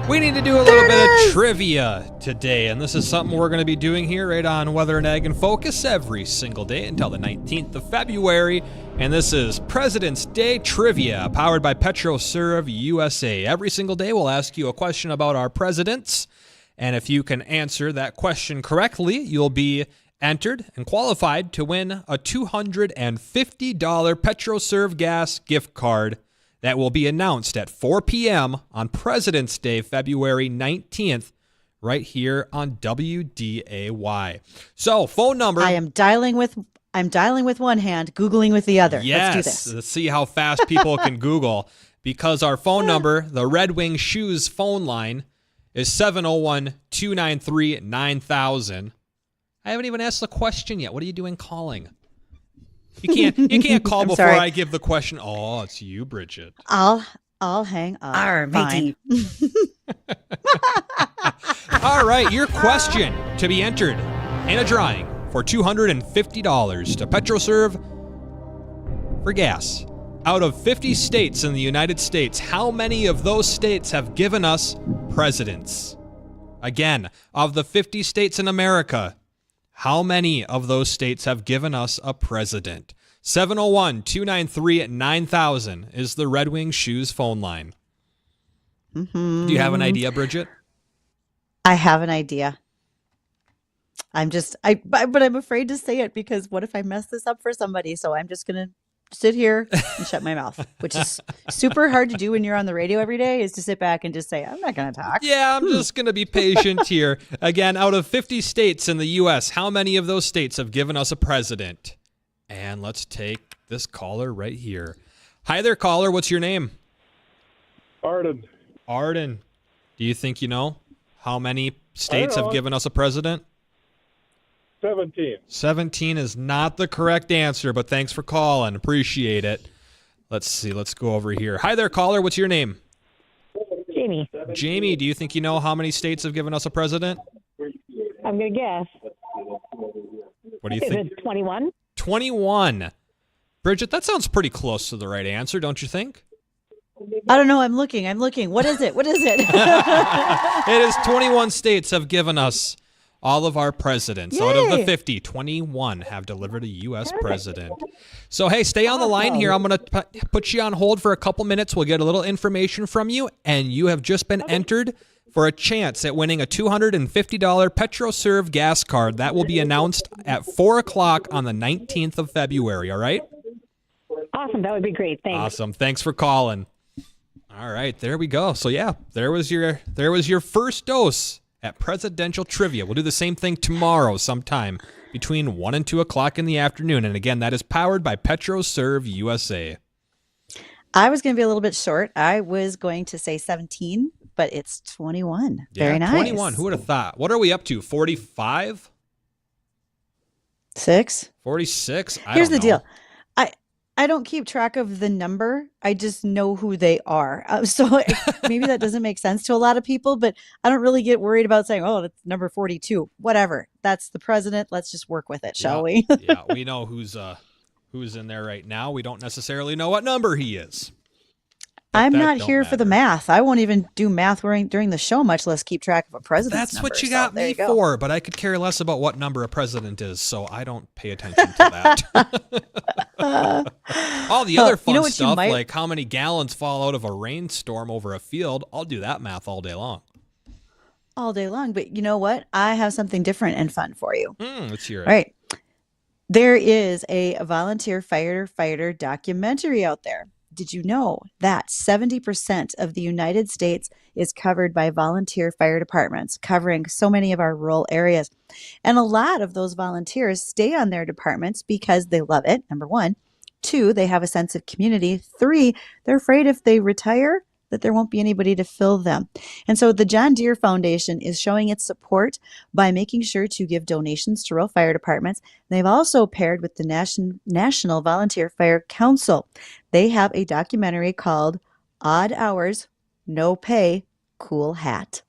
we need to do a little bit of trivia today, and this is something we're going to be doing here right on Weather and Ag in Focus every single day until the 19th of February, and this is President's Day Trivia, powered by PetroServe USA. Every single day we'll ask you a question about our presidents, and if you can answer that question correctly, you'll be entered and qualified to win a $250 PetroServe gas gift card that will be announced at 4 p.m. on President's Day, February 19th, right here on WDAY. So, phone number. I'm dialing with one hand, Googling with the other. Yes, Let's do this. Let's see how fast people can Google, because our phone number, the Red Wing Shoes phone line, is 701-293-9000. I haven't even asked the question yet. What are you doing calling? You can't call before sorry. I give the question. Oh, it's you, Bridgette. I'll hang up. Fine. All right, your question to be entered in a drawing for $250 to PetroServe for gas. Out of 50 states in the United States, how many of those states have given us presidents? Again, of the 50 states in America, how many of those states have given us a president? 701-293-9000 is the Red Wing Shoes phone line. Mm-hmm. Do you have an idea, Bridgette? I have an idea. but I'm afraid to say it because what if I mess this up for somebody? So I'm just going to sit here and shut my mouth, which is super hard to do when you're on the radio every day, is to sit back and just say, I'm not going to talk. Yeah, I'm just going to be patient here. Again, out of 50 states in the U.S., how many of those states have given us a president? And let's take this caller right here. Hi there, caller. What's your name? Arden. Arden, do you think you know how many states have given us a president? 17. 17 is not the correct answer, but thanks for calling. Appreciate it. Let's see. Let's go over here. Hi there, caller. What's your name? Jamie. Jamie, do you think you know how many states have given us a president? I'm going to guess. What do you think? Is it 21? 21. Bridgette, that sounds pretty close to the right answer, don't you think? I don't know. I'm looking. What is it? It is 21 states have given us all of our presidents. Yay. Out of the 50, 21 have delivered a U.S. president. So, hey, stay on the line here. I'm going to put you on hold for a couple minutes. We'll get a little information from you, and you have just been entered for a chance at winning a $250 PetroServe gas card. That will be announced at 4 o'clock on the 19th of February, all right? Awesome. That would be great. Thanks. Awesome. Thanks for calling. All right, there we go. So, yeah, there was your first dose at presidential trivia. We'll do the same thing tomorrow sometime between 1 and 2 o'clock in the afternoon. And again, that is powered by PetroServe USA. I was going to be a little bit short. I was going to say 17, but it's 21. Very nice. 21. Who would have thought? What are we up to? 45? 6? 46? Here's the deal. I don't keep track of the number. I just know who they are. So maybe that doesn't make sense to a lot of people, but I don't really get worried about saying, oh, that's number 42. Whatever. That's the president. Let's just work with it, shall we? Yeah, we know who's in there right now. We don't necessarily know what number he is. I'm not here for the math. I won't even do math during the show, much less keep track of a president's That's what number. you got me for, but I could care less about what number a president is, so I don't pay attention to that. All the other fun stuff, like how many gallons fall out of a rainstorm over a field, I'll do that math all day long. All day long, but you know what? I have something different and fun for you. Let's hear it. All right. There is a volunteer fighter documentary out there. Did you know that 70% of the United States is covered by volunteer fire departments, covering so many of our rural areas? And a lot of those volunteers stay on their departments because they love it, number one. 2, they have a sense of community. 3, they're afraid if they retire that there won't be anybody to fill them. And so the John Deere Foundation is showing its support by making sure to give donations to rural fire departments. They've also paired with the National Volunteer Fire Council. They have a documentary called Odd Hours, No Pay, Cool Hat.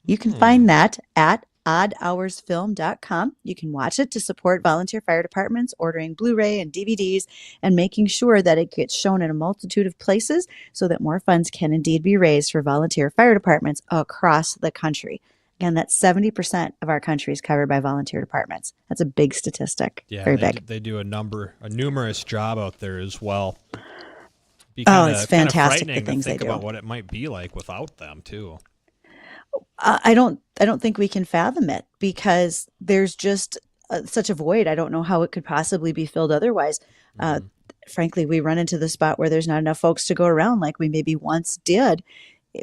You can find that at oddhoursfilm.com. You can watch it to support volunteer fire departments, ordering Blu-ray and DVDs, and making sure that it gets shown in a multitude of places so that more funds can indeed be raised for volunteer fire departments across the country. Again, that's 70% of our country is covered by volunteer departments. That's a big statistic. Yeah, very big. They do a numerous job out there as well. It's fantastic, Frightening the things to think they do. about what it might be like without them too. I don't think we can fathom it because there's just such a void. I don't know how it could possibly be filled otherwise. Frankly, we run into the spot where there's not enough folks to go around like we maybe once did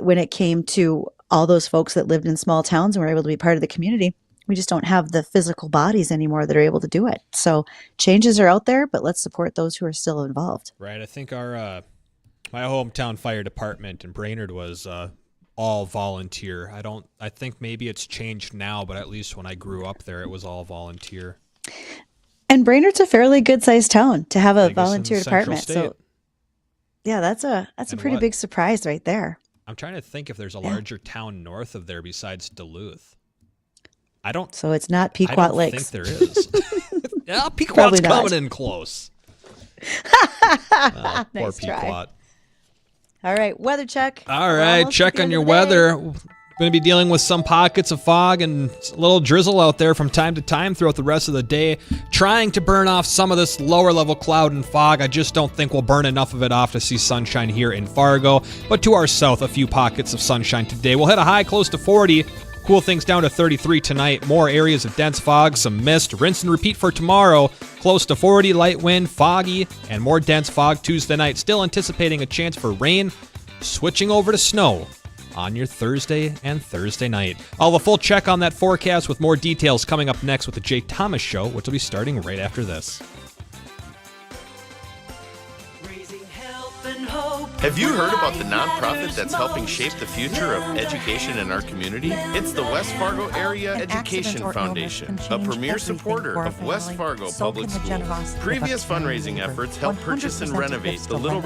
when it came to all those folks that lived in small towns and were able to be part of the community. We just don't have the physical bodies anymore that are able to do it. So changes are out there, but let's support those who are still involved. Right. I think our my hometown fire department in Brainerd was all volunteer. I think maybe it's changed now, but at least when I grew up there, it was all volunteer. And Brainerd's a fairly good sized town to have a volunteer department. So yeah, that's a pretty big surprise right there. I'm trying to think if there's a larger town north of there besides Duluth. So it's not Pequot Lakes. I think there is. Yeah, Pequot's coming in close. Poor Nice Pequot. try. All right, weather check. All right, check on your weather. We're going to be dealing with some pockets of fog and a little drizzle out there from time to time throughout the rest of the day, trying to burn off some of this lower level cloud and fog. I just don't think we'll burn enough of it off to see sunshine here in Fargo. But to our south, a few pockets of sunshine today. We'll hit a high close to 40. Cool things down to 33 tonight. More areas of dense fog, some mist. Rinse and repeat for tomorrow. Close to 40, light wind, foggy, and more dense fog Tuesday night. Still anticipating a chance for rain, switching over to snow on your Thursday and Thursday night. I'll have a full check on that forecast with more details coming up next with the Jay Thomas Show, which will be starting right after this. Raising help and hope Have you heard about the nonprofit that's helping shape the future of education in our community? It's the West Fargo Area Education Foundation, a premier supporter of West Fargo Public Schools. Previous fundraising efforts helped purchase and renovate the Little